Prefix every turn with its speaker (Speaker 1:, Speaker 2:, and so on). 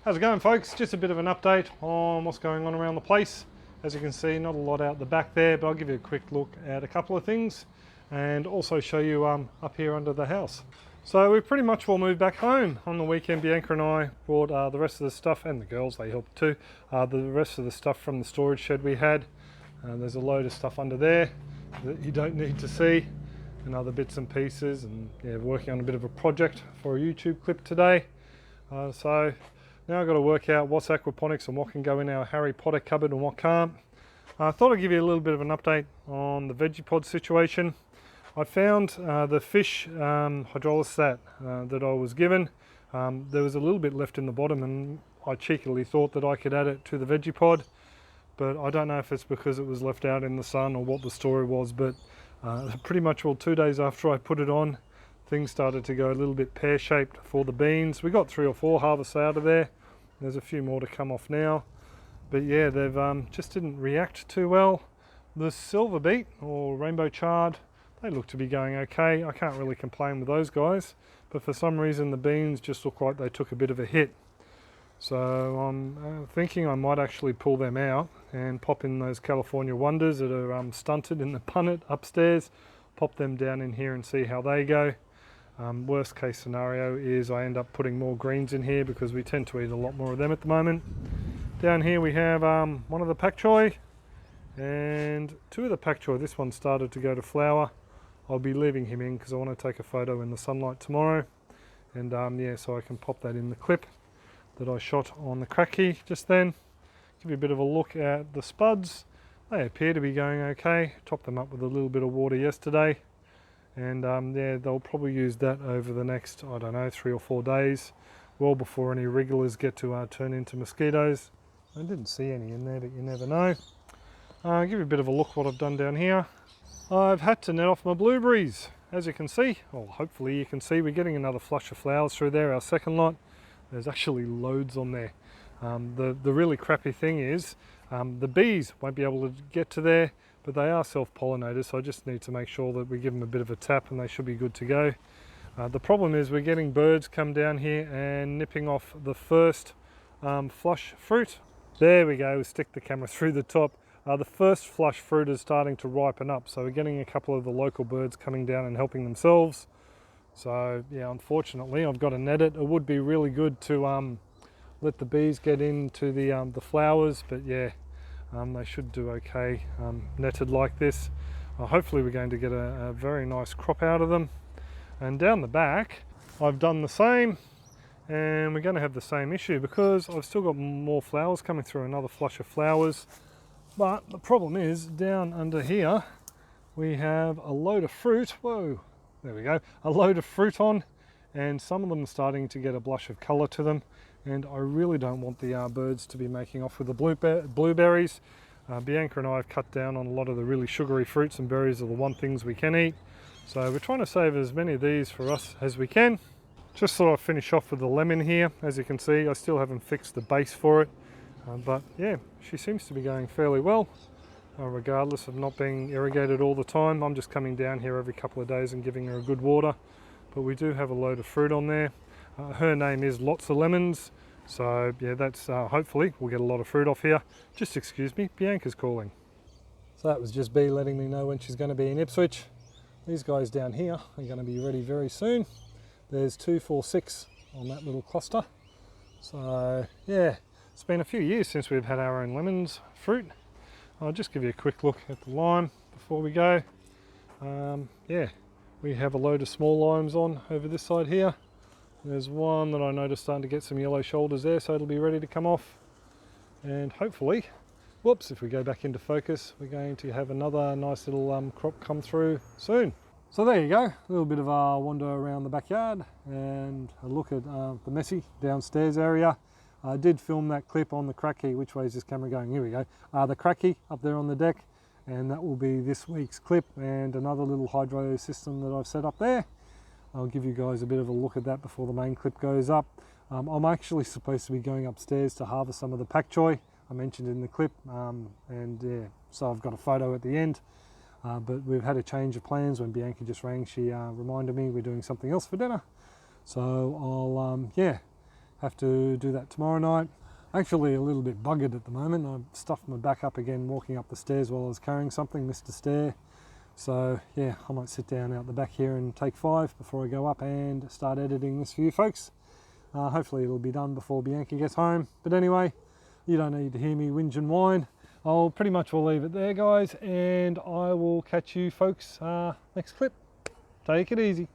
Speaker 1: How's it going, folks? Just a bit of an update on what's going on around the place. As you can see, not a lot out the back there, but I'll give you a quick look at a couple of things and also show you up here under the house. So we pretty much all moved back home. On the weekend, Bianca and I brought the rest of the stuff, and the girls, they helped too, the rest of the stuff from the storage shed we had. There's a load of stuff under there that you don't need to see, and other bits and pieces, and yeah, working on a bit of a project for a YouTube clip today. So now I've got to work out what's aquaponics and what can go in our Harry Potter cupboard and what can't. I thought I'd give you a little bit of an update on the veggie pod situation. I found the fish hydrolysat that I was given. There was a little bit left in the bottom, and I cheekily thought that I could add it to the veggie pod, but I don't know if it's because it was left out in the sun or what the story was, but pretty much 2 days after I put it on, things started to go a little bit pear-shaped for the beans. We got 3 or 4 harvests out of there. There's a few more to come off now, but yeah, they've just didn't react too well. The silver beet or rainbow chard, they look to be going okay. I can't really complain with those guys, but for some reason the beans just look like they took a bit of a hit. So I'm thinking I might actually pull them out and pop in those California Wonders that are stunted in the punnet upstairs, pop them down in here and see how they go. Worst case scenario is I end up putting more greens in here because we tend to eat a lot more of them at the moment. Down here we have one of the pak choi and 2 of the pak choi. This one started to go to flower. I'll be leaving him in because I want to take a photo in the sunlight tomorrow, and yeah, so I can pop that in the clip that I shot on the cracky just then. Give you a bit of a look at the spuds. They appear to be going okay. Topped them up with a little bit of water yesterday, and yeah, they'll probably use that over the next, I don't know, 3 or 4 days, well before any wrigglers get to turn into mosquitoes. I didn't see any in there, but you never know. I'll give you a bit of a look what I've done down here. I've had to net off my blueberries, as you can see, or hopefully you can see. We're getting another flush of flowers through there, our second lot. There's actually loads on there. The really crappy thing is the bees won't be able to get to there, but they are self-pollinators, so I just need to make sure that we give them a bit of a tap and they should be good to go. The problem is we're getting birds come down here and nipping off the first flush fruit. There we go, stick the camera through the top. The first flush fruit is starting to ripen up, so we're getting a couple of the local birds coming down and helping themselves. So yeah, unfortunately I've got to net it. It would be really good to let the bees get into the flowers, but yeah, they should do okay netted like this. Hopefully we're going to get a very nice crop out of them. And down the back I've done the same, and we're going to have the same issue because I've still got more flowers coming through, another flush of flowers. But the problem is down under here we have a load of fruit. Whoa, there we go, a load of fruit on, and some of them are starting to get a blush of colour to them, and I really don't want the birds to be making off with the blueberries. Bianca and I have cut down on a lot of the really sugary fruits, and berries are the one things we can eat. So we're trying to save as many of these for us as we can. Just thought I'd finish off with the lemon here. As you can see, I still haven't fixed the base for it. But yeah, she seems to be going fairly well, regardless of not being irrigated all the time. I'm just coming down here every couple of days and giving her a good water. But we do have a load of fruit on there. Her name is Lots of Lemons. So yeah, that's hopefully we'll get a lot of fruit off here. Just excuse me, Bianca's calling. So that was just Bea letting me know when she's going to be in Ipswich. These guys down here are going to be ready very soon. There's 2, 4, 6 on that little cluster. So yeah. It's been a few years since we've had our own lemons fruit. I'll just give you a quick look at the lime before we go. Yeah, we have a load of small limes on over this side here. There's one that I noticed starting to get some yellow shoulders there, so it'll be ready to come off. And hopefully, whoops, if we go back into focus, we're going to have another nice little crop come through soon. So there you go, a little bit of a wander around the backyard and a look at the messy downstairs area. I did film that clip on the cracky. Which way is this camera going? Here we go. The cracky up there on the deck, and that will be this week's clip, and another little hydro system that I've set up there. I'll give you guys a bit of a look at that before the main clip goes up. I'm actually supposed to be going upstairs to harvest some of the pak choi I mentioned in the clip, and yeah, so I've got a photo at the end. But we've had a change of plans. When Bianca just rang, she reminded me we're doing something else for dinner. So I'll yeah, Have to do that tomorrow night. Actually a little bit buggered at the moment. I've stuffed my back up again walking up the stairs while I was carrying something, missed a stair. So yeah, I might sit down out the back here and take 5 before I go up and start editing this for you folks. Hopefully it'll be done before Bianca gets home. But anyway, you don't need to hear me whinge and whine. I'll pretty much will leave it there, guys, and I will catch you folks next clip. Take it easy.